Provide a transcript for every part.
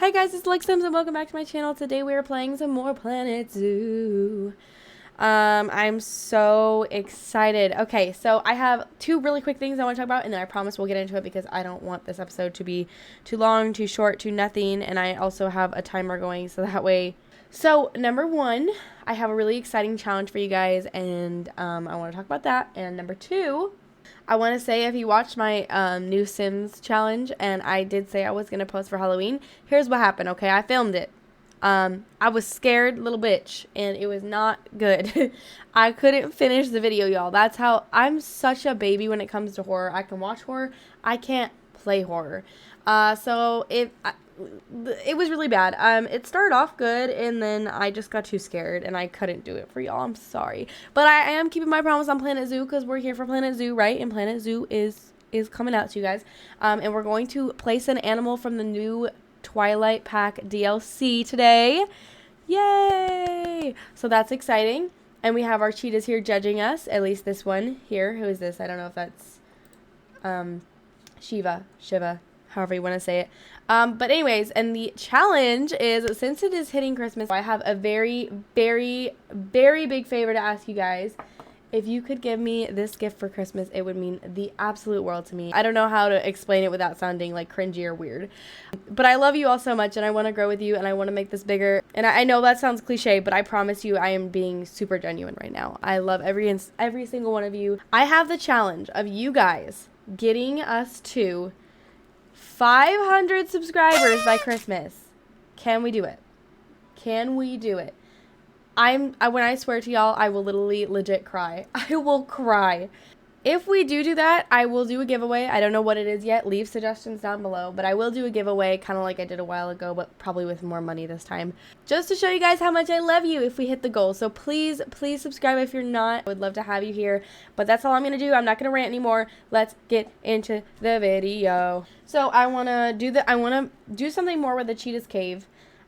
Hey guys, it's Lexums and welcome back to my channel. Today we are playing some more Planet Zoo. I'm so excited. Okay, so I have two really quick things I want to talk about, and then I promise we'll get into it because I don't want this episode to be too long, too short, too nothing, and I also have a timer going so that way. So, number one, I have a really exciting challenge for you guys, and I want to talk about that. And number two, I want to say if you watched my new Sims challenge, and I did say I was going to post for Halloween, here's what happened, okay? I filmed it. I was scared little bitch, and it was not good. I couldn't finish the video, y'all. That's how I'm such a baby when it comes to horror. I can watch horror. I can't play horror. So it was really bad. It started off good, and then I just got too scared, and I couldn't do it for y'all. I'm sorry. But I am keeping my promise on Planet Zoo, because we're here for Planet Zoo, right? And Planet Zoo is coming out to you guys. And we're going to place an animal from the new Twilight pack DLC today. Yay! So that's exciting. And we have our cheetahs here judging us. At least this one here. Who is this? I don't know if that's Shiva, however you want to say it. But anyways, and the challenge is, since it is hitting Christmas, I have a very, very, very big favor to ask you guys. If you could give me this gift for Christmas, it would mean the absolute world to me. I don't know how to explain it without sounding like cringy or weird. But I love you all so much, and I want to grow with you, and I want to make this bigger. And I know that sounds cliche, but I promise you I am being super genuine right now. I love every single one of you. I have the challenge of you guys getting us to 500 subscribers by Christmas. Can we do it? Can we do it? When I swear to y'all, I will literally legit cry. I will cry. If we do that, I will do a giveaway. I don't know what it is yet. Leave suggestions down below. But I will do a giveaway, kind of like I did a while ago, but probably with more money this time. Just to show you guys how much I love you if we hit the goal. So please, please subscribe if you're not. I would love to have you here. But that's all I'm going to do. I'm not going to rant anymore. Let's get into the video. So I want to do something more with the Cheetah's Cave.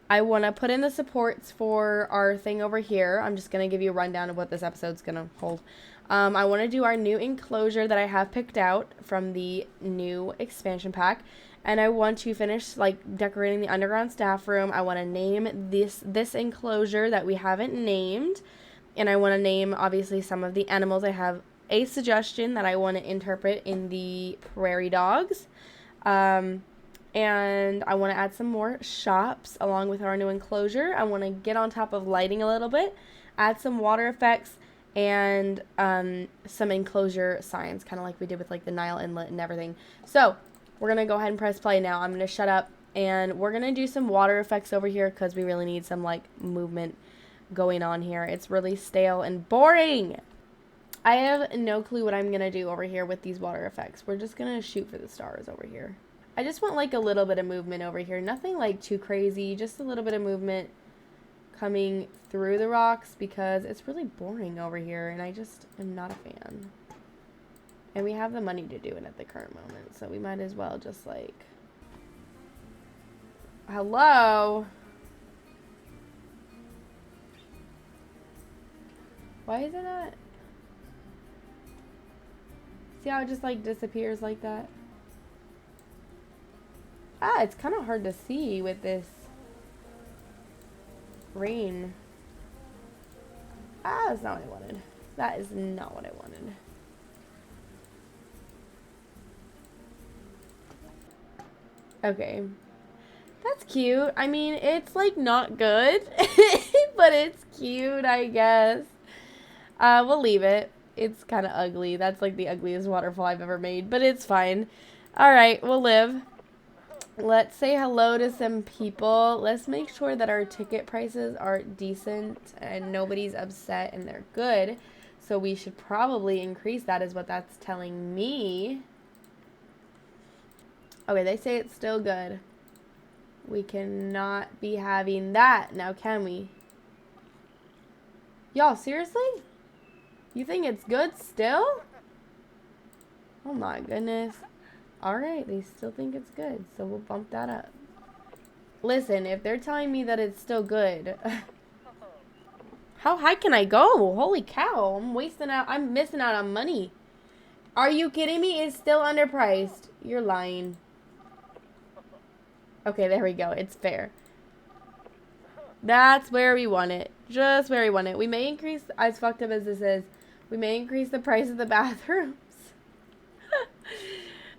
I want to put in the supports for our thing over here. I'm just going to give you a rundown of what this episode's going to hold. I want to do our new enclosure that I have picked out from the new expansion pack. And I want to finish like decorating the underground staff room. I want to name this enclosure that we haven't named. And I want to name, obviously, some of the animals. I have a suggestion that I want to interpret in the prairie dogs. And I want to add some more shops along with our new enclosure. I want to get on top of lighting a little bit, add some water effects, and some enclosure signs, kind of like we did with like the Nile Inlet and everything. So we're going to go ahead and press play now. I'm going to shut up, and we're going to do some water effects over here because we really need some like movement going on here. It's really stale and boring. I have no clue what I'm going to do over here with these water effects. We're just going to shoot for the stars over here. I just want like a little bit of movement over here. Nothing like too crazy. Just a little bit of movement coming through the rocks because it's really boring over here and I just am not a fan. And we have the money to do it at the current moment. So we might as well just like... Hello? Why is it not? See how it just like disappears like that? It's kind of hard to see with this rain. That's not what I wanted. That is not what I wanted. Okay. That's cute. I mean, it's like not good, but it's cute, I guess. We'll leave it. It's kind of ugly. That's like the ugliest waterfall I've ever made, but it's fine. All right, we'll live. Let's say hello to some people. Let's make sure that our ticket prices are decent and nobody's upset and they're good. So we should probably increase that, is what that's telling me. Okay, they say it's still good. We cannot be having that now, can we? Y'all, seriously? You think it's good still? Oh my goodness. Alright, they still think it's good, so we'll bump that up. Listen, if they're telling me that it's still good, how high can I go? Holy cow, I'm missing out on money. Are you kidding me? It's still underpriced. You're lying. Okay, there we go. It's fair. That's where we want it. Just where we want it. We may increase, as fucked up as this is, we may increase the price of the bathrooms.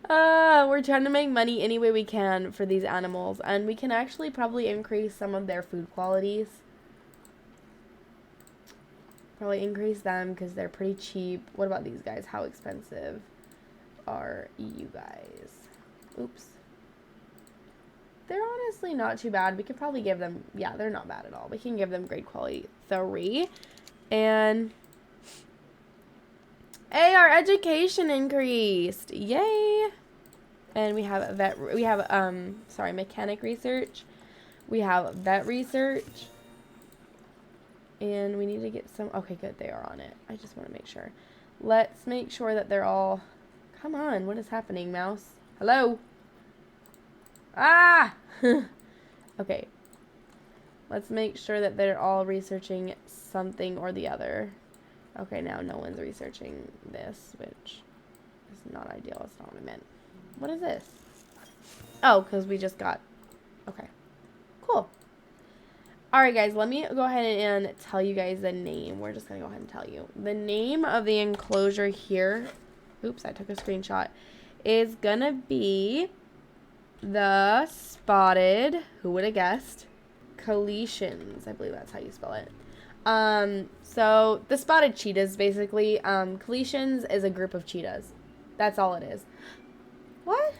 We're trying to make money any way we can for these animals. And we can actually probably increase some of their food qualities. Probably increase them because they're pretty cheap. What about these guys? How expensive are you guys? Oops. They're honestly not too bad. We could probably give them, yeah, they're not bad at all. We can give them grade quality 3. And, hey, our education increased. Yay. And we have mechanic research. We have vet research. And we need to get some, okay, good, they are on it. I just want to make sure. Let's make sure that they're all, come on, what is happening, mouse? Hello? Ah! Okay. Let's make sure that they're all researching something or the other. Okay, now no one's researching this, which is not ideal. That's not what I meant. What is this? Oh, because we just got... Okay. Cool. Alright, guys, let me go ahead and tell you guys the name. We're just going to go ahead and tell you. The name of the enclosure here... Oops, I took a screenshot. Is going to be... the spotted, who would have guessed, Celabrate, I believe that's how you spell it. So the spotted cheetahs, basically. Celabrate is a group of cheetahs. That's all it is. What?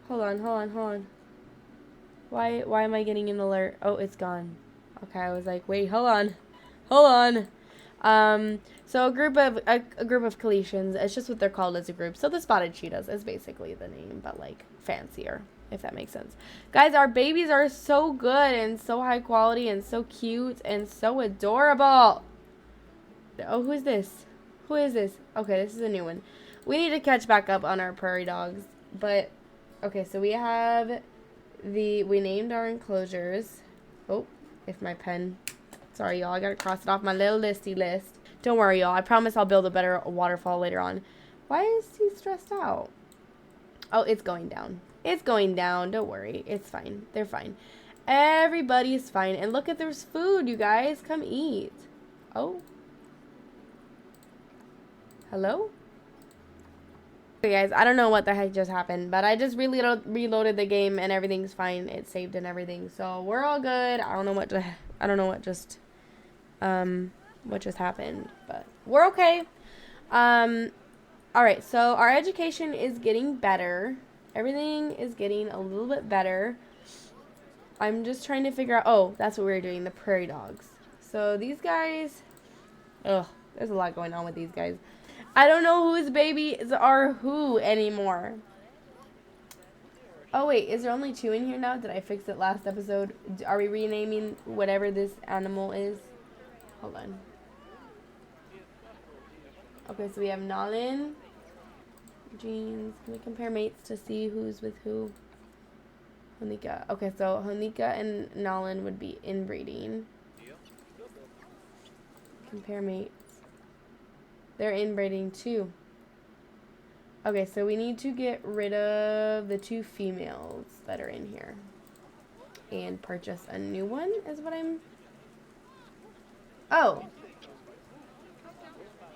Hold on. Why am I getting an alert? Oh, it's gone. Okay, I was like, wait, hold on. So a group of Celabrates, it's just what they're called as a group. So the spotted cheetahs is basically the name, but like fancier, if that makes sense. Guys, our babies are so good and so high quality and so cute and so adorable. Oh, who is this? Who is this? Okay, this is a new one. We need to catch back up on our prairie dogs. But, okay, so we have we named our enclosures. Oh, if my pen, sorry y'all, I gotta cross it off my little listy list. Don't worry y'all, I promise I'll build a better waterfall later on. Why is he stressed out? Oh, it's going down. It's going down. Don't worry. It's fine. They're fine. Everybody's fine. And look at there's food, you guys. Come eat. Oh. Hello? Okay, guys. I don't know what the heck just happened, but I just reloaded the game and everything's fine. It's saved and everything. So we're all good. I don't know what just happened, but we're okay. All right. So our education is getting better. Everything is getting a little bit better. I'm just trying to figure out... Oh, that's what we were doing. The prairie dogs. So these guys... Ugh. There's a lot going on with these guys. I don't know whose babies are who anymore. Oh, wait. Is there only 2 in here now? Did I fix it last episode? Are we renaming whatever this animal is? Hold on. Okay, so we have Nalin. Genes. Can we compare mates to see who's with who? Honika. Okay, so Honika and Nalin would be inbreeding. Compare mates. They're inbreeding too. Okay, so we need to get rid of the 2 females that are in here. And purchase a new one is what I'm... Oh.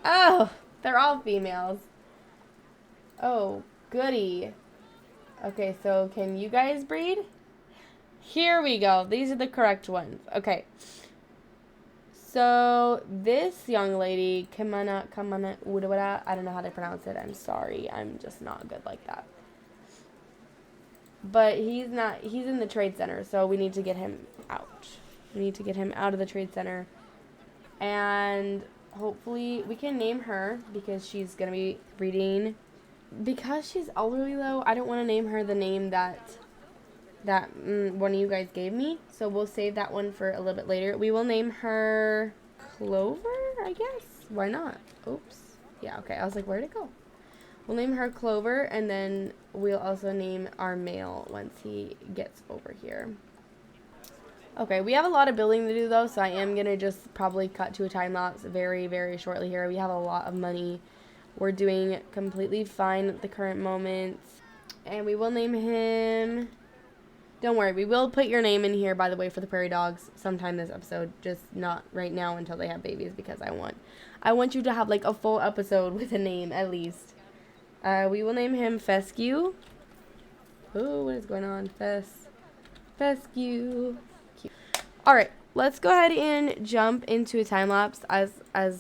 Oh, they're all females. Oh, goody. Okay, so can you guys breed? Here we go. These are the correct ones. Okay. So, this young lady, Kamana, I don't know how to pronounce it. I'm sorry. I'm just not good like that. But he's in the trade center, so we need to get him out. We need to get him out of the trade center. And hopefully we can name her because she's going to be breeding. Because she's elderly, though, I don't want to name her the name that one of you guys gave me. So we'll save that one for a little bit later. We will name her Clover, I guess. Why not? Oops. Yeah, okay. I was like, where'd it go? We'll name her Clover, and then we'll also name our male once he gets over here. Okay, we have a lot of building to do, though, so I am going to just probably cut to a time lapse very, very shortly here. We have a lot of money. We're doing completely fine at the current moment. And we will name him Don't worry, we will put your name in here, by the way, for the prairie dogs sometime this episode. Just not right now until they have babies, because I want you to have like a full episode with a name at least. We will name him Fescue. Oh, what is going on? Fescue. Cute. All right, let's go ahead and jump into a time lapse as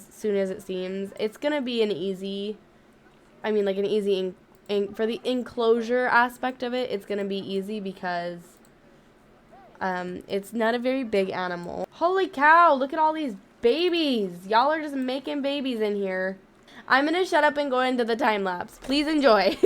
soon as it seems. It's gonna be an easy, for the enclosure aspect of it, it's gonna be easy because it's not a very big animal. Holy cow, look at all these babies. Y'all are just making babies in here. I'm gonna shut up and go into the time lapse. Please enjoy.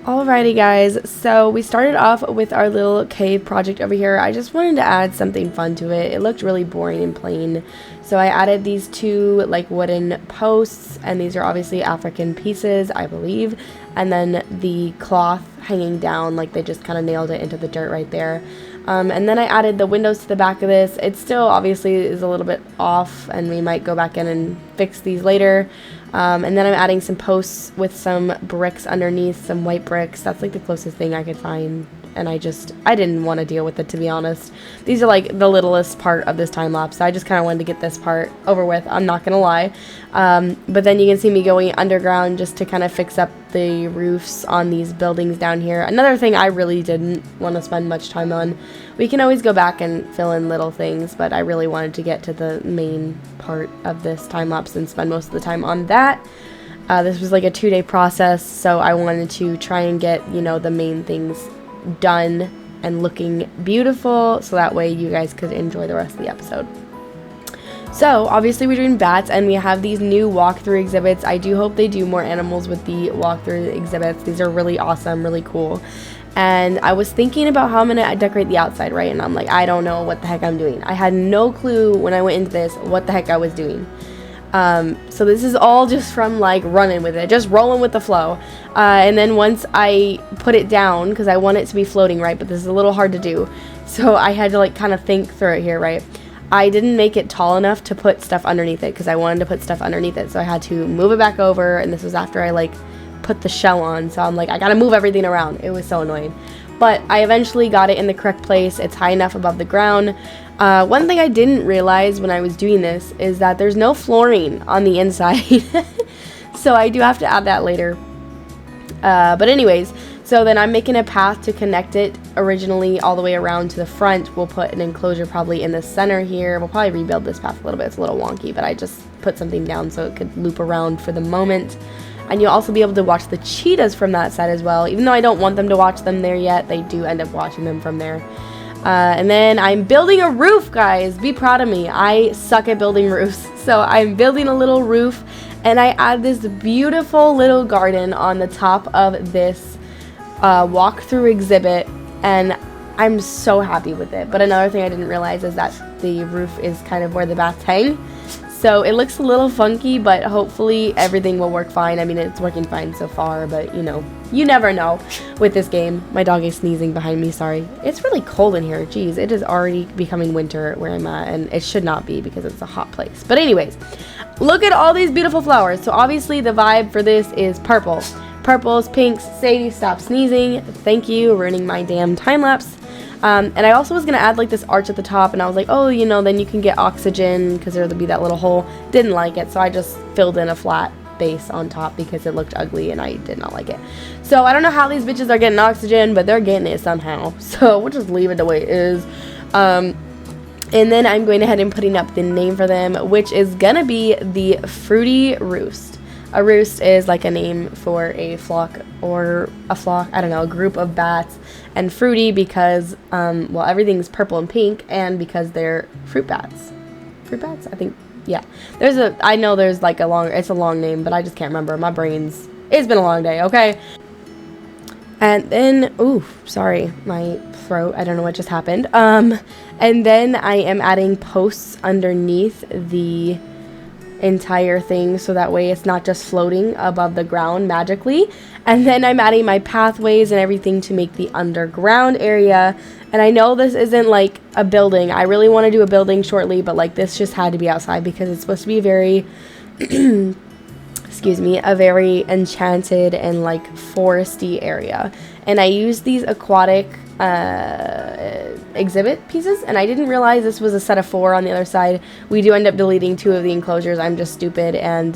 Alrighty guys, so we started off with our little cave project over here. I just wanted to add something fun to it. It looked really boring and plain. So I added these two like wooden posts, and these are obviously African pieces, I believe. And then the cloth hanging down, like they just kind of nailed it into the dirt right there. And then I added the windows to the back of this. It still obviously is a little bit off, and we might go back in and fix these later. And then I'm adding some posts with some bricks underneath, some white bricks. That's like the closest thing I could find, and I didn't want to deal with it, to be honest. These are like the littlest part of this time lapse, so I just kind of wanted to get this part over with, I'm not gonna lie. But then you can see me going underground just to kind of fix up the roofs on these buildings down here. Another thing I really didn't want to spend much time on. We can always go back and fill in little things, but I really wanted to get to the main part of this time lapse and spend most of the time on that. This was like a 2-day process, so I wanted to try and get, you know, the main things done and looking beautiful, so that way you guys could enjoy the rest of the episode. So obviously we're doing bats, and we have these new walkthrough exhibits. I do hope they do more animals with the walkthrough exhibits. These are really awesome, really cool. And I was thinking about how I'm gonna decorate the outside, right? And I'm like, I don't know what the heck I'm doing. I had no clue when I went into this what the heck I was doing. So this is all just from like running with it, just rolling with the flow. And then once I put it down, because I want it to be floating, right, but this is a little hard to do, so I had to like kind of think through it here, right? I didn't make it tall enough to put stuff underneath it, because I wanted to put stuff underneath it, so I had to move it back over, and this was after I like put the shell on, so I'm like, I gotta move everything around. It was so annoying, but I eventually got it in the correct place. It's high enough above the ground. One thing I didn't realize when I was doing this is that there's no flooring on the inside. So I do have to add that later. But anyways, so then I'm making a path to connect it originally all the way around to the front. We'll put an enclosure probably in the center here. We'll probably rebuild this path a little bit. It's a little wonky, but I just put something down so it could loop around for the moment. And you'll also be able to watch the cheetahs from that side as well. Even though I don't want them to watch them there yet, they do end up watching them from there. And then I'm building a roof, guys. Be proud of me. I suck at building roofs. So I'm building a little roof, and I add this beautiful little garden on the top of this walkthrough exhibit, and I'm so happy with it. But another thing I didn't realize is that the roof is kind of where the bats hang. So it looks a little funky, but hopefully everything will work fine. I mean, it's working fine so far, but you know, you never know with this game. My dog is sneezing behind me, sorry. It's really cold in here. Jeez, it is already becoming winter where I'm at, and it should not be because it's a hot place. But anyways, look at all these beautiful flowers. So obviously the vibe for this is purple. Purples, pinks. Sadie, stop sneezing. Thank you, ruining my damn time lapse. And I also was going to add like this arch at the top, and I was like, oh, you know, then you can get oxygen because there'll be that little hole. Didn't like it, so I just filled in a flat base on top because it looked ugly and I did not like it. So I don't know how these bitches are getting oxygen, but they're getting it somehow. So we'll just leave it the way it is. And then I'm going ahead and putting up the name for them, which is going to be the Fruity Roost. A roost is like a name for a flock, I don't know, a group of bats. And fruity because, well, everything's purple and pink, and because they're fruit bats. Fruit bats? I think, yeah. I know there's like it's a long name, but I just can't remember. It's been a long day, okay? And then, ooh, sorry, my throat, I don't know what just happened. And then I am adding posts underneath the entire thing, so that way it's not just floating above the ground magically. And then I'm adding my pathways and everything to make the underground area. And I know this isn't like a building. I really want to do a building shortly, but like this just had to be outside because it's supposed to be a very excuse me, a very enchanted and like foresty area. and I used these aquatic exhibit pieces, and I didn't realize this was a set of 4 on the other side. We do end up deleting 2 of the enclosures. I'm just stupid, and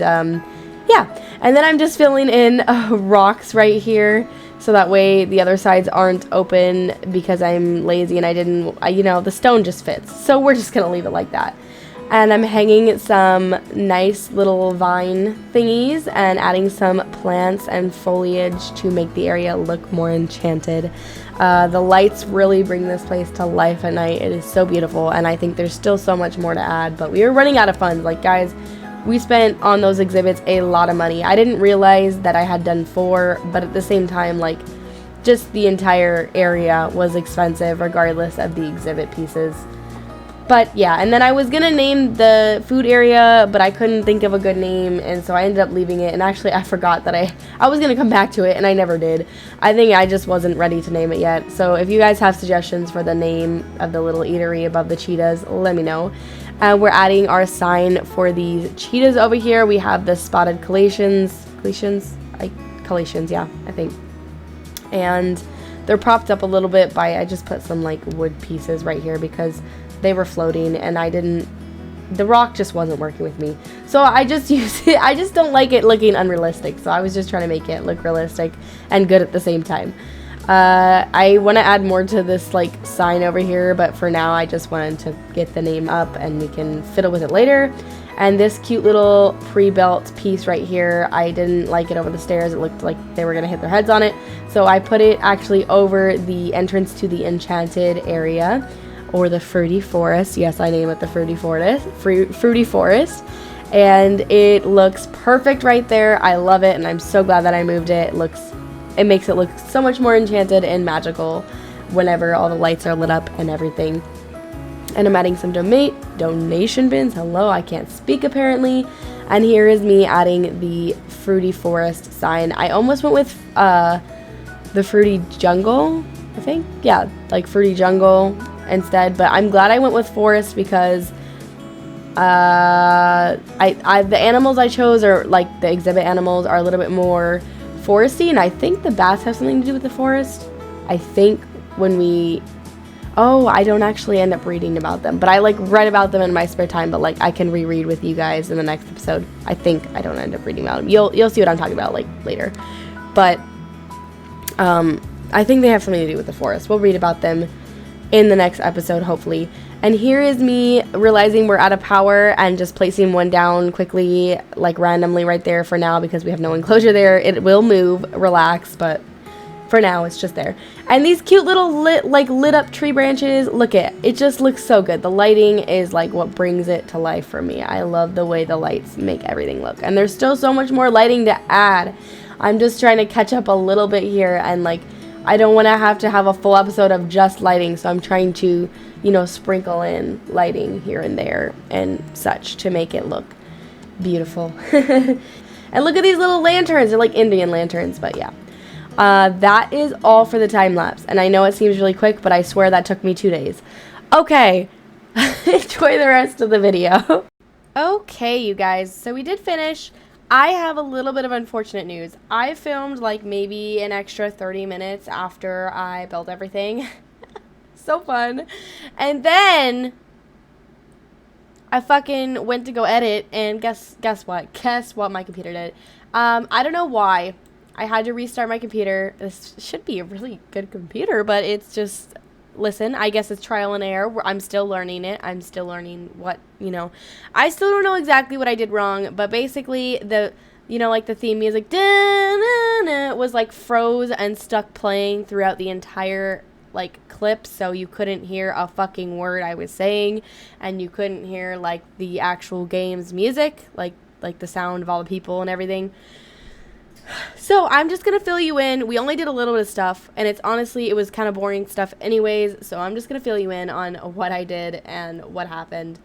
yeah. And then I'm just filling in rocks right here, so that way the other sides aren't open because I'm lazy and I didn't, you know, the stone just fits. So we're just gonna leave it like that. And I'm hanging some nice little vine thingies and adding some plants and foliage to make the area look more enchanted. The lights really bring this place to life at night. It is so beautiful, and I think there's still so much more to add, but we are running out of funds. Like, guys, we spent on those exhibits a lot of money. I didn't realize that I had done 4, but at the same time, like, just the entire area was expensive regardless of the exhibit pieces. But yeah, and then I was gonna name the food area, but I couldn't think of a good name, and so I ended up leaving it. And actually, I forgot that I was gonna come back to it, and I never did. I think I just wasn't ready to name it yet. So if you guys have suggestions for the name of the little eatery above the cheetahs, let me know. We're adding our sign for these cheetahs over here. We have the spotted calations, yeah, I think. And they're propped up a little bit by, I just put some like wood pieces right here because they were floating, and the rock just wasn't working with me. So I just used it. I just don't like it looking unrealistic. So I was just trying to make it look realistic and good at the same time. I want to add more to this like sign over here, but for now I just wanted to get the name up and we can fiddle with it later. And this cute little pre-built piece right here, I didn't like it over the stairs. It looked like they were going to hit their heads on it. So I put it actually over the entrance to the enchanted area, or the fruity forest. Yes, I name it the fruity forest. And it looks perfect right there. I love it, and I'm so glad that I moved it. It makes it look so much more enchanted and magical whenever all the lights are lit up and everything. And I'm adding some donation bins. Hello, I can't speak apparently. And here is me adding the fruity forest sign. I almost went with the fruity jungle, I think. Yeah, like fruity jungle instead, but I'm glad I went with forest because the animals I chose, are like the exhibit animals, are a little bit more foresty, and I think the bats have something to do with the forest. I think I don't actually end up reading about them, but I like read about them in my spare time, but like I can reread with you guys in the next episode. I think I don't end up reading about them. You'll see what I'm talking about like later, but I think they have something to do with the forest. We'll read about them in the next episode, hopefully. And here is me realizing we're out of power and just placing one down quickly, like randomly right there for now because we have no enclosure there. It will move, relax, but for now it's just there. And these cute little lit up tree branches, look at it. It just looks so good. The lighting is like what brings it to life for me. I love the way the lights make everything look. And there's still so much more lighting to add. I'm just trying to catch up a little bit here, and like I don't want to have a full episode of just lighting, so I'm trying to, you know, sprinkle in lighting here and there and such to make it look beautiful. And look at these little lanterns. They're like Indian lanterns, but yeah. That is all for the time lapse, and I know it seems really quick, but I swear that took me 2 days. Okay, enjoy the rest of the video. Okay, you guys, so we did finish. I have a little bit of unfortunate news. I filmed like maybe an extra 30 minutes after I built everything. So fun. And then I fucking went to go edit, and guess what? Guess what my computer did? I don't know why. I had to restart my computer. This should be a really good computer, but it's just, listen, I guess it's trial and error. I'm still learning it. I'm still learning what, you know. I still don't know exactly what I did wrong, but basically like the theme music was like froze and stuck playing throughout the entire like clip, so you couldn't hear a fucking word I was saying, and you couldn't hear like the actual game's music, like the sound of all the people and everything. So I'm just going to fill you in. We only did a little bit of stuff, and it was kind of boring stuff anyways, so I'm just going to fill you in on what I did and what happened,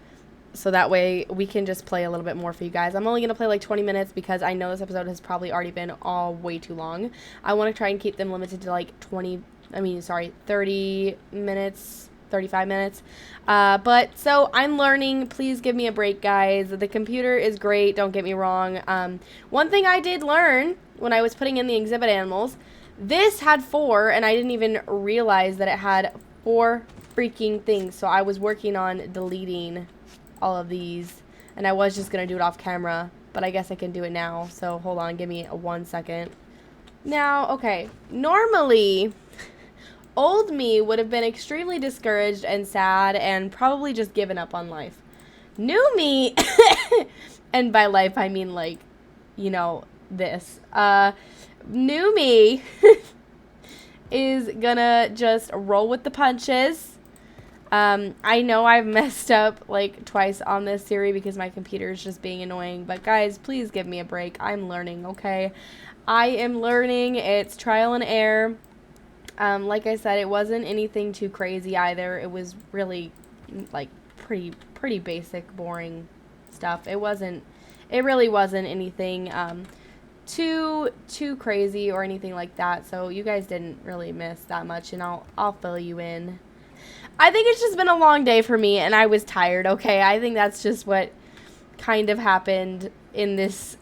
so that way we can just play a little bit more for you guys. I'm only going to play like 20 minutes because I know this episode has probably already been way too long. I want to try and keep them limited to like 30 minutes, 35 minutes. But so I'm learning. Please give me a break, guys. The computer is great, don't get me wrong. One thing I did learn when I was putting in the exhibit animals, This had 4, and I didn't even realize that it had 4 freaking things. So I was working on deleting all of these, and I was just going to do it off camera, but I guess I can do it now. So hold on, give me 1 second. Now, okay, normally old me would have been extremely discouraged and sad and probably just given up on life. New me, and by life I mean like, you know, this. New me is gonna just roll with the punches. I know I've messed up like twice on this series because my computer is just being annoying, but guys, please give me a break. I'm learning, okay? I am learning. It's trial and error. Like I said, it wasn't anything too crazy either. It was really like pretty basic, boring stuff. It really wasn't anything too crazy or anything like that. So you guys didn't really miss that much, and I'll fill you in. I think it's just been a long day for me, and I was tired, okay? I think that's just what kind of happened in this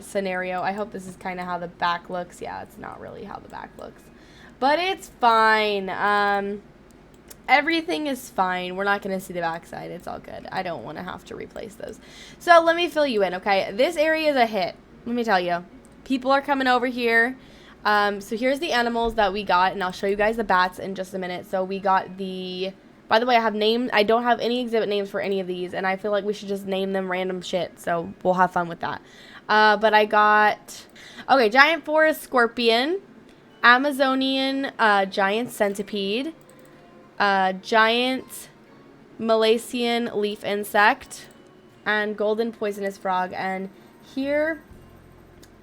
scenario. I hope this is kind of how the back looks. Yeah, it's not really how the back looks, but it's fine. Everything is fine. We're not going to see the backside. It's all good. I don't want to have to replace those. So let me fill you in, okay? This area is a hit. Let me tell you. People are coming over here. So here's the animals that we got, and I'll show you guys the bats in just a minute. So we got the, by the way, I have names. I don't have any exhibit names for any of these, and I feel like we should just name them random shit, so we'll have fun with that. But I got, okay, giant forest scorpion, Amazonian giant centipede, giant Malaysian leaf insect, and golden poisonous frog. And here,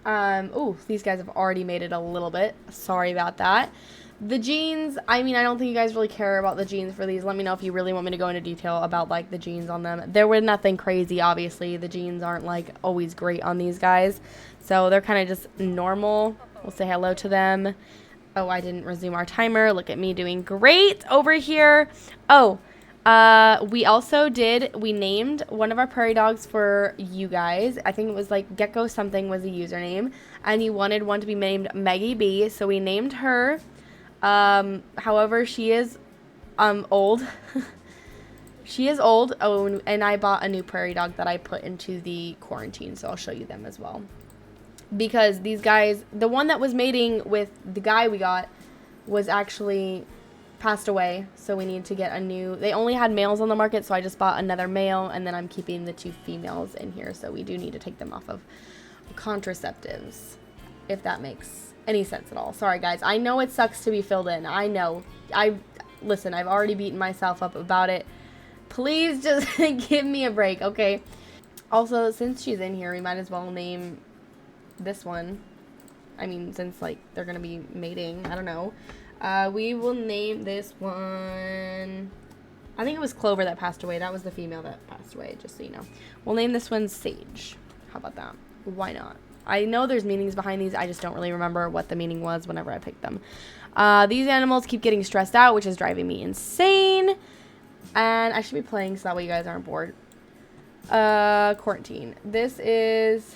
oh, these guys have already made it a little bit. Sorry about that. The genes, I mean, I don't think you guys really care about the genes for these. Let me know if you really want me to go into detail about, like, the genes on them. There were nothing crazy, obviously. The genes aren't, like, always great on these guys. So they're kind of just normal. We'll say hello to them. Oh, I didn't resume our timer. Look at me doing great over here. Oh, we named one of our prairie dogs for you guys. I think it was like Gecko something was a username, and you wanted one to be named Maggie B, so we named her. However, she is, old. She is old. Oh, and I bought a new prairie dog that I put into the quarantine, so I'll show you them as well. Because these guys, the one that was mating with the guy we got was actually passed away, so we need to get a new. They only had males on the market, so I just bought another male, and then I'm keeping the 2 females in here, so we do need to take them off of contraceptives, if that makes any sense at all. Sorry guys, I know it sucks to be filled in. I know. Listen, I've already beaten myself up about it. Please just give me a break, okay? Also, since she's in here, we might as well name this one. I mean, since like they're gonna be mating, I don't know. We will name this one, I think it was Clover that passed away. That was the female that passed away, just so you know. We'll name this one Sage. How about that? Why not? I know there's meanings behind these. I just don't really remember what the meaning was whenever I picked them. These animals keep getting stressed out, which is driving me insane. And I should be playing so that way you guys aren't bored. Quarantine. This is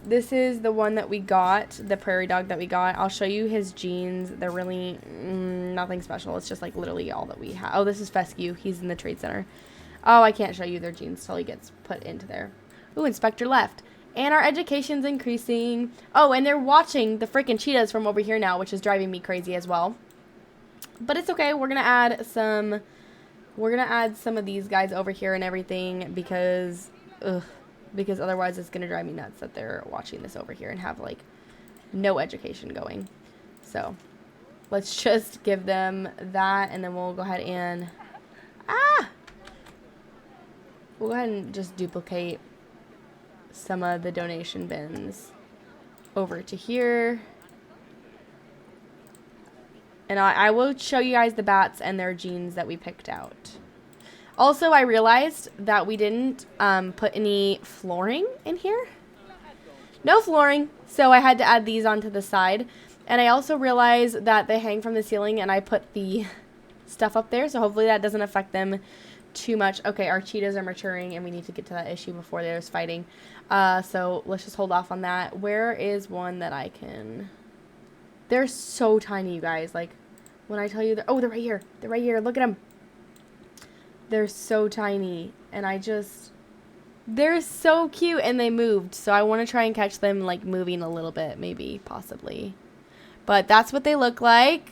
the one that we got, the prairie dog that we got. I'll show you his genes. They're really nothing special. It's just like literally all that we have. Oh, this is Fescue. He's in the trade center. Oh, I can't show you their genes till he gets put into there. Ooh, Inspector left. And our education's increasing. Oh, and they're watching the freaking cheetahs from over here now, which is driving me crazy as well. But it's okay. We're gonna add some of these guys over here and everything because otherwise it's gonna drive me nuts that they're watching this over here and have like no education going. So let's just give them that, and then we'll go ahead and we'll go ahead and just duplicate some of the donation bins over to here. And I will show you guys the bats and their genes that we picked out. Also, I realized that we didn't put any flooring in here. No flooring, so I had to add these onto the side. And I also realized that they hang from the ceiling, and I put the stuff up there, so hopefully that doesn't affect them too much. Okay, our cheetahs are maturing, and we need to get to that issue before there's fighting. So let's just hold off on that. Where is one that I can They're so tiny, you guys. Like, when I tell you, oh, they're right here. They're right here. Look at them. They're so tiny. And they're so cute. And they moved. So I want to try and catch them, like, moving a little bit. Maybe, possibly. But that's what they look like.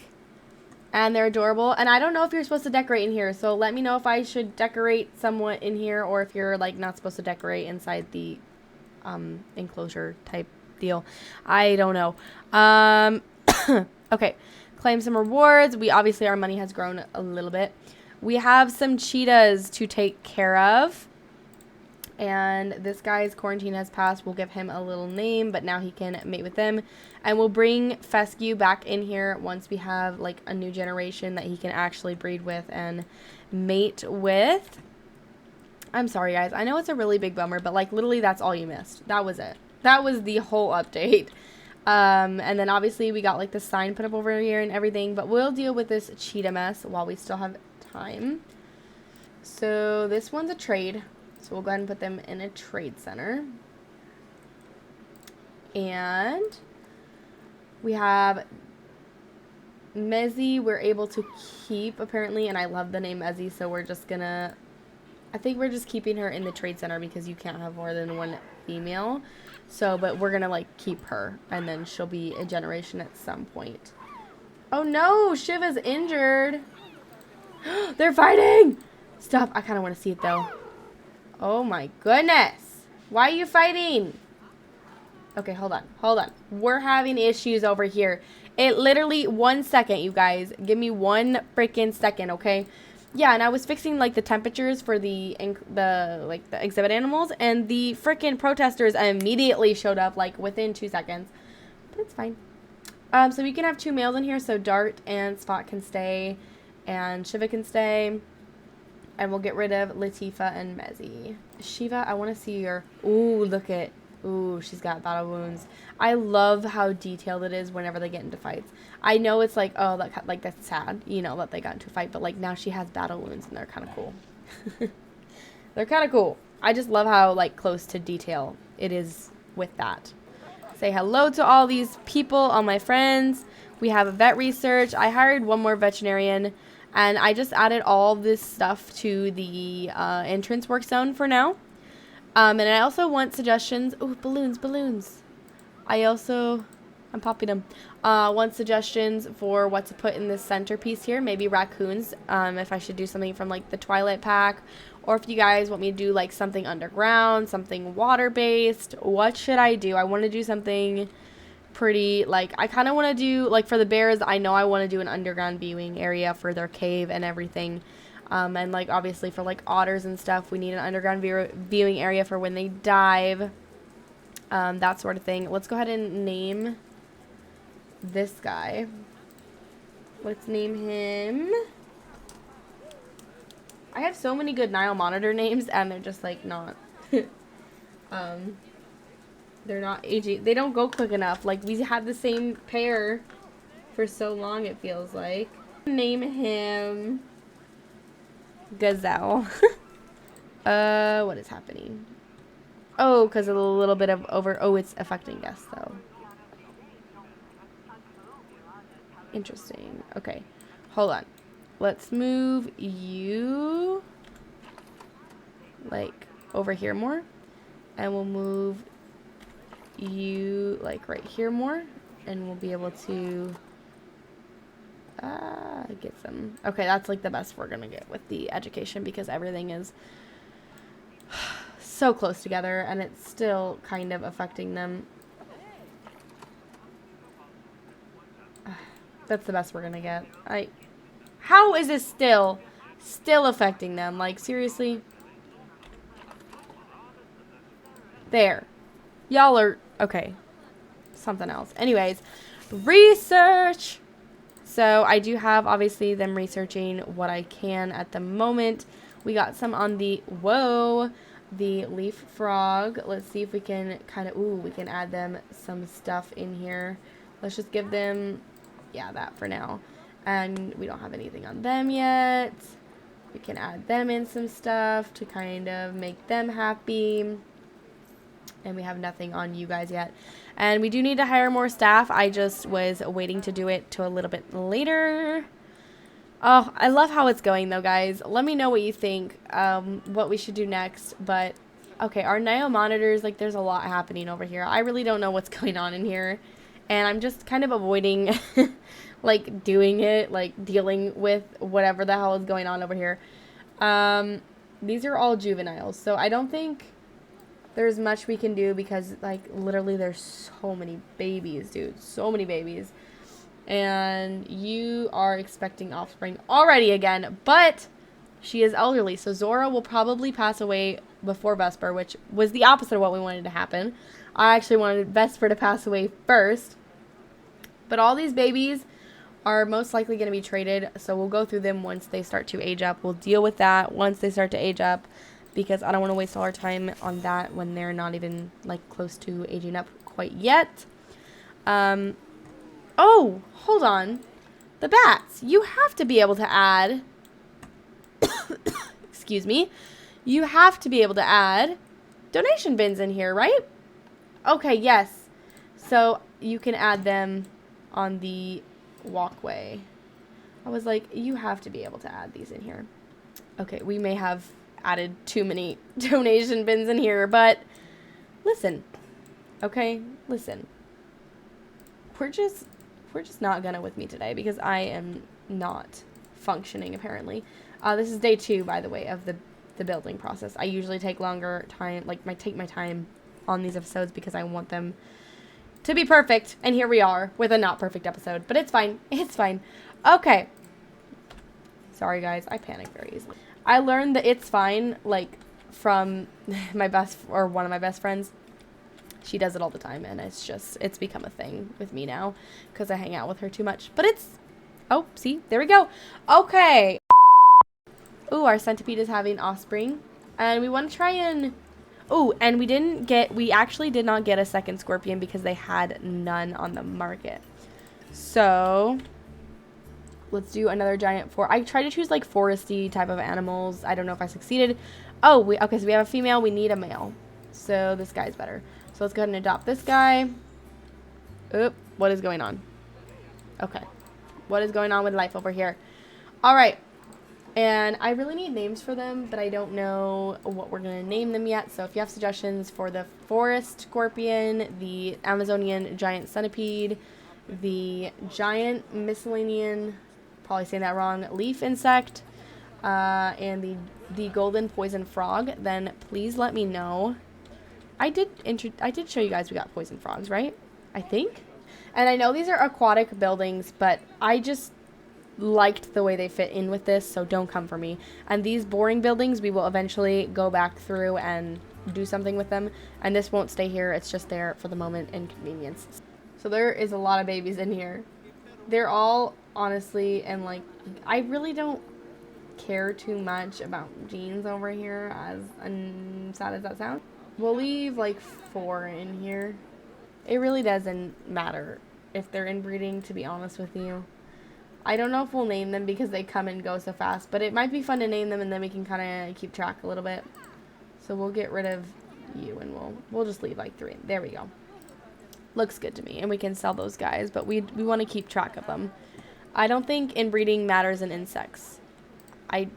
And they're adorable. And I don't know if you're supposed to decorate in here. So let me know if I should decorate somewhat in here. Or if you're, like, not supposed to decorate inside the enclosure type deal. I don't know. Okay. Claim some rewards. Obviously our money has grown a little bit. We have some cheetahs to take care of. And this guy's quarantine has passed. We'll give him a little name, but now he can mate with them. And we'll bring Fescue back in here once we have, like, a new generation that he can actually breed with and mate with. I'm sorry, guys. I know it's a really big bummer, but, like, literally that's all you missed. That was it. That was the whole update. And then, obviously, we got, like, the sign put up over here and everything. But we'll deal with this cheetah mess while we still have time. So, this one's a trade. So we'll go ahead and put them in a trade center. And we have Mezzy we're able to keep, apparently. And I love the name Mezzy, so we're just gonna... I think we're just keeping her in the trade center because you can't have more than one female. So, but we're gonna, like, keep her. And then she'll be a generation at some point. Oh no! Shiva's injured! They're fighting! Stop. I kind of want to see it, though. Oh my goodness. Why are you fighting? Okay, hold on. Hold on. We're having issues over here. It literally, 1 second, you guys. Give me 1 freaking second, okay? Yeah, and I was fixing, like, the temperatures for the exhibit animals, and the freaking protesters immediately showed up, like, within 2 seconds. But it's fine. So we can have 2 males in here, so Dart and Spot can stay, and Shiva can stay. And we'll get rid of Latifa and Mezzy. Shiva, I want to see your... Ooh, look at... Ooh, she's got battle wounds. I love how detailed it is whenever they get into fights. I know it's like, oh, like that's sad, you know, that they got into a fight. But, like, now she has battle wounds, and they're kind of cool. They're kind of cool. I just love how, like, close to detail it is with that. Say hello to all these people, all my friends. We have a vet research. I hired 1 more veterinarian. And I just added all this stuff to the entrance work zone for now. And I also want suggestions. Oh, balloons. I'm popping them. Want suggestions for what to put in this centerpiece here. Maybe raccoons, if I should do something from, like, the Twilight pack. Or if you guys want me to do, like, something underground, something water-based. What should I do? I want to do something... pretty, like, I kind of want to do, like, for the bears, I know I want to do an underground viewing area for their cave and everything, and, like, obviously for, like, otters and stuff, we need an underground viewing area for when they dive, that sort of thing. Let's go ahead and name this guy. Let's name him, I have so many good Nile monitor names, and they're just, like, not, they're not aging. They don't go quick enough. Like, we had the same pair for so long, it feels like. Name him Gazelle. What is happening? Oh, because of a little bit of oh, it's affecting guests, though. Interesting. Okay. Hold on. Let's move you, like, over here more. And we'll move you, like, right here more, and we'll be able to get some. Okay, that's, like, the best we're gonna get with the education, because everything is so close together and it's still kind of affecting them. That's the best we're gonna get. How is this still affecting them? Like, seriously? There. Y'all are... Okay. Something else. Anyways. Research! So, I do have, obviously, them researching what I can at the moment. We got some on the... Whoa! The leaf frog. Let's see if we can kind of... Ooh, we can add them some stuff in here. Let's just give them... Yeah, that for now. And we don't have anything on them yet. We can add them in some stuff to kind of make them happy. And we have nothing on you guys yet. And we do need to hire more staff. I just was waiting to do it to a little bit later. Oh, I love how it's going though, guys. Let me know what you think, what we should do next. But, okay, our Nio monitors, like, there's a lot happening over here. I really don't know what's going on in here. And I'm just kind of avoiding, like, doing it, like, dealing with whatever the hell is going on over here. These are all juveniles, so I don't think there's much we can do because, like, literally there's so many babies, dude. So many babies. And you are expecting offspring already again, but she is elderly, so Zora will probably pass away before Vesper, which was the opposite of what we wanted to happen. I actually wanted Vesper to pass away first. But all these babies are most likely going to be traded, so we'll go through them once they start to age up. We'll deal with that once they start to age up, because I don't want to waste all our time on that when they're not even, like, close to aging up quite yet. Oh, hold on. The bats. You have to be able to add... excuse me. You have to be able to add donation bins in here, right? Okay, yes. So you can add them on the walkway. I was like, you have to be able to add these in here. Okay, we may have added too many donation bins in here, but listen. Okay, listen. We're just not gonna with me today because I am not functioning apparently. This is day 2, by the way, of the building process. I usually take longer time, like take my time on these episodes because I want them to be perfect, and here we are with a not perfect episode, but it's fine. It's fine. Okay. Sorry guys, I panic very easily. I learned that it's fine, like, from my one of my best friends. She does it all the time, and it's become a thing with me now because I hang out with her too much. But oh, see, there we go. Okay. Ooh, our centipede is having offspring, and we want to try and, ooh, and we actually did not get a second scorpion because they had none on the market. So let's do another giant I tried to choose, like, foresty type of animals. I don't know if I succeeded. Oh, okay, so we have a female. We need a male. So this guy's better. So let's go ahead and adopt this guy. Oop, what is going on? Okay. What is going on with life over here? All right. And I really need names for them, but I don't know what we're going to name them yet. So if you have suggestions for the forest scorpion, the Amazonian giant centipede, the giant miscellanean, probably saying that wrong, leaf insect, and the golden poison frog, then please let me know. I did show you guys we got poison frogs, right? I think. And I know these are aquatic buildings, but I just liked the way they fit in with this, so don't come for me. And these boring buildings, we will eventually go back through and do something with them. And this won't stay here. It's just there for the moment inconvenience. So there is a lot of babies in here. They're all, honestly, and, like, I really don't care too much about genes over here, as sad as that sounds. We'll leave, like, 4 in here. It really doesn't matter if they're inbreeding, to be honest with you. I don't know if we'll name them because they come and go so fast, but it might be fun to name them, and then we can kind of keep track a little bit. So we'll get rid of you, and we'll just leave, like, 3. There we go. Looks good to me, and we can sell those guys, but we want to keep track of them. I don't think inbreeding matters in insects. I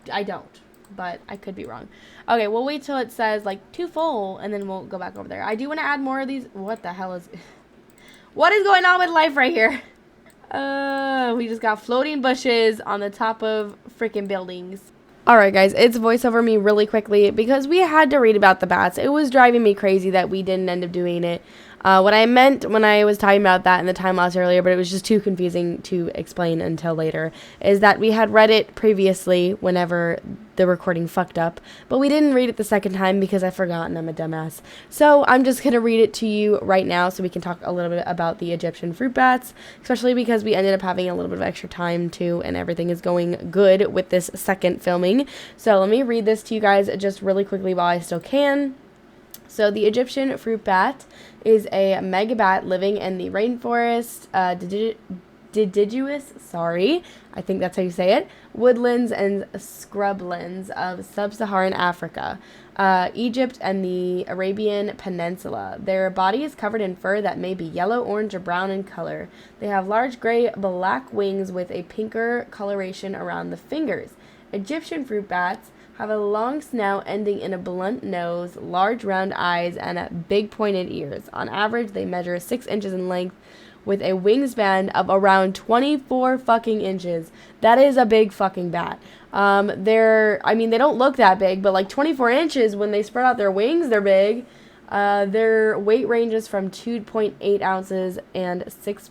don't, but I could be wrong. Okay, we'll wait till it says, like, 2 full, and then we'll go back over there. I do want to add more of these. What the hell is... what is going on with life right here? We just got floating bushes on the top of freaking buildings. Alright guys, it's voiceover me really quickly because we had to read about the bats. It was driving me crazy that we didn't end up doing it. What I meant when I was talking about that in the time lapse earlier, but it was just too confusing to explain until later, is that we had read it previously whenever the recording fucked up, but we didn't read it the second time because I forgot and I'm a dumbass. So I'm just going to read it to you right now so we can talk a little bit about the Egyptian fruit bats, especially because we ended up having a little bit of extra time too, and everything is going good with this second filming. So let me read this to you guys just really quickly while I still can. So the Egyptian fruit bat is a megabat living in the rainforest, deciduous, sorry, I think that's how you say it, woodlands and scrublands of sub-Saharan Africa, Egypt, and the Arabian Peninsula. Their body is covered in fur that may be yellow, orange, or brown in color. They have large gray black wings with a pinker coloration around the fingers. Egyptian fruit bats have a long snout ending in a blunt nose, large round eyes, and big pointed ears. On average, they measure 6 inches in length with a wingspan of around 24 fucking inches. That is a big fucking bat. They don't look that big, but like 24 inches, when they spread out their wings, they're big. Their weight ranges from 2.8 ounces and 6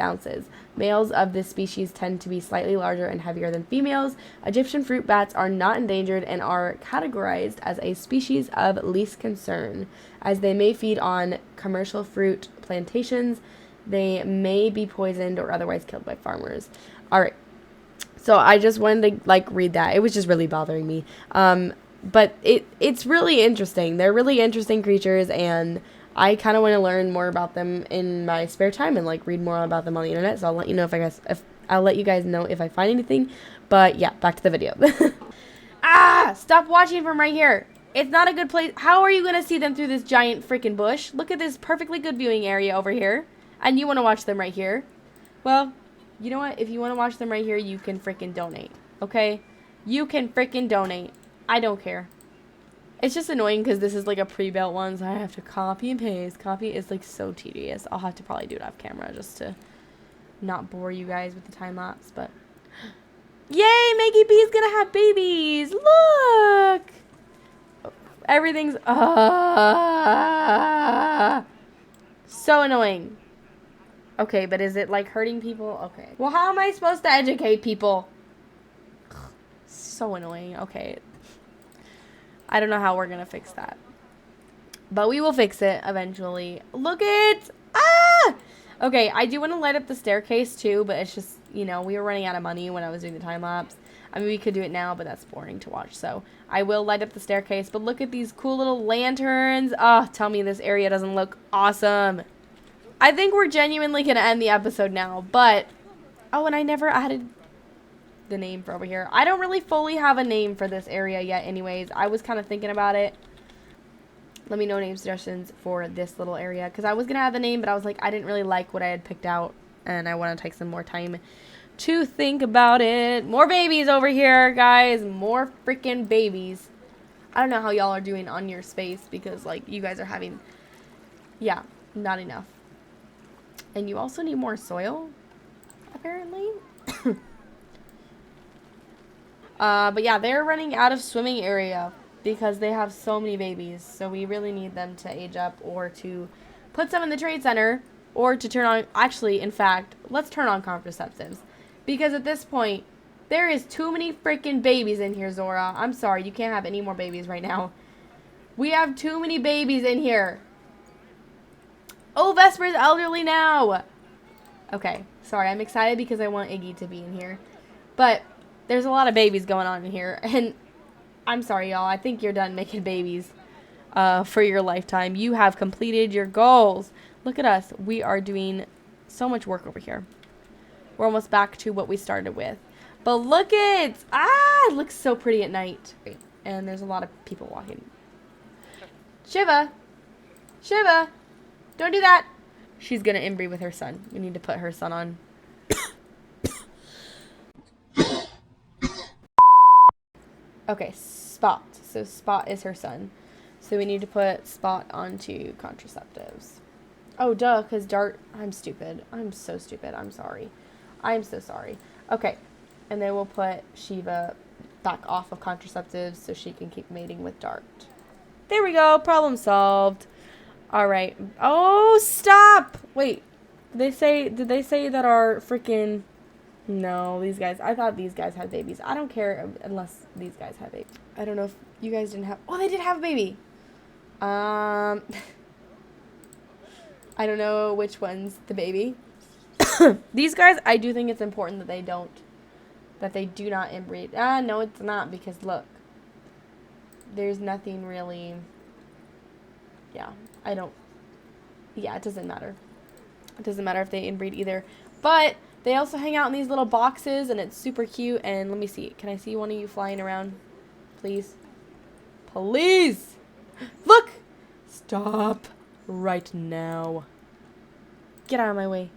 ounces. Males of this species tend to be slightly larger and heavier than females. Egyptian fruit bats are not endangered and are categorized as a species of least concern, as they may feed on commercial fruit plantations. They may be poisoned or otherwise killed by farmers. All right. So I just wanted to read that. It was just really bothering me. But it's really interesting. They're really interesting creatures, and I kind of want to learn more about them in my spare time and read more about them on the internet. So I'll let you know I'll let you guys know if I find anything. But yeah, back to the video. Stop watching from right here. It's not a good place. How are you going to see them through this giant freaking bush? Look at this perfectly good viewing area over here. And you want to watch them right here. Well, you know what? If you want to watch them right here, you can freaking donate. Okay? You can freaking donate. I don't care. It's just annoying because this is a pre-built one, so I have to copy and paste. Copy is so tedious. I'll have to probably do it off camera just to not bore you guys with the time lapse. But yay, Maggie B's gonna have babies. Look, everything's so annoying. Okay, but is it hurting people? Okay. Well, how am I supposed to educate people? So annoying. Okay. I don't know how we're going to fix that. But we will fix it eventually. Look it! Okay, I do want to light up the staircase too, but it's just, we were running out of money when I was doing the time lapse. I mean, we could do it now, but that's boring to watch. So I will light up the staircase. But look at these cool little lanterns. Tell me this area doesn't look awesome. I think we're genuinely going to end the episode now. But, and I never added the name for over here. I don't really fully have a name for this area yet anyways. I was kind of thinking about it. Let me know name suggestions for this little area, because I was going to have the name, but I was I didn't really like what I had picked out, and I want to take some more time to think about it. More babies over here, guys. More freaking babies. I don't know how y'all are doing on your space, because you guys are having, not enough. And you also need more soil, apparently. But yeah, they're running out of swimming area because they have so many babies. So we really need them to age up, or to put some in the trade center, or to turn on, actually, in fact, let's turn on contraceptives. Because at this point, there is too many freaking babies in here, Zora. I'm sorry, you can't have any more babies right now. We have too many babies in here. Oh, Vesper's elderly now. Okay, sorry, I'm excited because I want Iggy to be in here. But there's a lot of babies going on in here, and I'm sorry, y'all. I think you're done making babies for your lifetime. You have completed your goals. Look at us. We are doing so much work over here. We're almost back to what we started with. But look it! It looks so pretty at night. And there's a lot of people walking. Shiva! Shiva! Don't do that! She's gonna inbreed with her son. We need to put her son on. Okay, Spot. So Spot is her son. So we need to put Spot onto contraceptives. Oh, duh, because Dart... I'm stupid. I'm so stupid. I'm sorry. I'm so sorry. Okay, and then we'll put Shiva back off of contraceptives so she can keep mating with Dart. There we go. Problem solved. All right. Oh, stop! Wait. Did they say that our freaking... No, these guys. I thought these guys had babies. I don't care unless these guys have babies. I don't know if you guys didn't have... Oh, they did have a baby. I don't know which one's the baby. These guys, I do think it's important that they do not inbreed. No, it's not, because look. There's nothing really... Yeah, it doesn't matter. It doesn't matter if they inbreed either. But They also hang out in these little boxes, and it's super cute. And let me see. Can I see one of you flying around? Please. Please! Look! Stop right now. Get out of my way.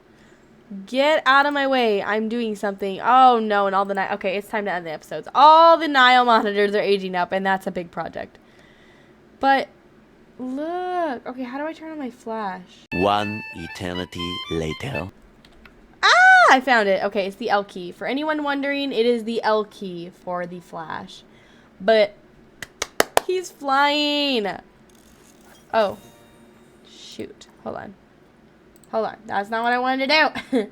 Get out of my way. I'm doing something. Oh, no. And all the okay, it's time to end the episodes. All the Nile monitors are aging up, and that's a big project. But look. Okay, how do I turn on my flash? One eternity later. Ah, I found it. Okay, it's the L key. For anyone wondering, it is the L key for the flash. But he's flying. Oh. Shoot. Hold on. Hold on. That's not what I wanted to do.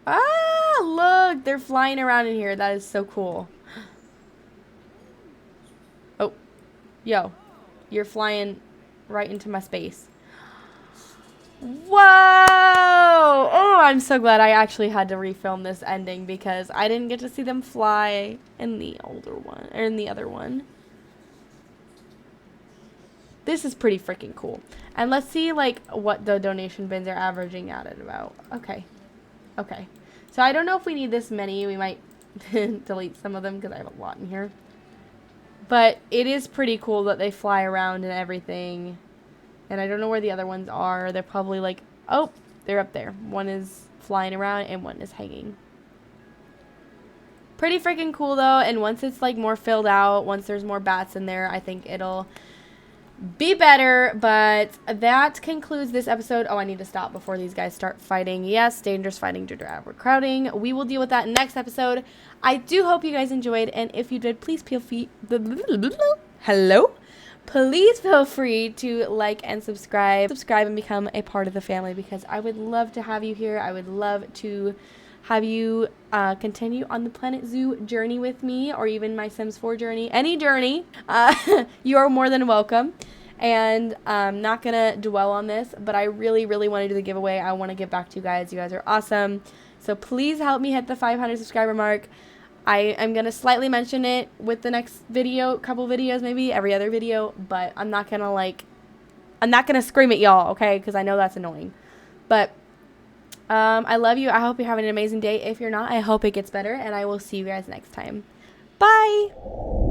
Ah, look. They're flying around in here. That is so cool. Oh. Yo. You're flying right into my space. Whoa! Oh, I'm so glad I actually had to refilm this ending because I didn't get to see them fly in the older one, or in the other one. This is pretty freaking cool. And let's see, like, what the donation bins are averaging out at about. Okay. Okay. So I don't know if we need this many. We might delete some of them because I have a lot in here. But it is pretty cool that they fly around and everything. And I don't know where the other ones are. They're probably like, oh, they're up there. One is flying around and one is hanging. Pretty freaking cool though. And once it's like more filled out, once there's more bats in there, I think it'll be better. But that concludes this episode. Oh, I need to stop before these guys start fighting. Yes, dangerous fighting due to overcrowding. We will deal with that next episode. I do hope you guys enjoyed. And if you did, please feel free. Hello? Please feel free to like and subscribe and become a part of the family because I would love to have you here. I would love to have you continue on the Planet Zoo journey with me or even my Sims 4 journey. Any journey, you are more than welcome. And I'm not going to dwell on this, but I really, really want to do the giveaway. I want to give back to you guys. You guys are awesome. So please help me hit the 500 subscriber mark. I am going to slightly mention it with the next video, couple videos, maybe every other video, but I'm not going to scream at y'all, okay? Because I know that's annoying. But I love you. I hope you're having an amazing day. If you're not, I hope it gets better, and I will see you guys next time. Bye!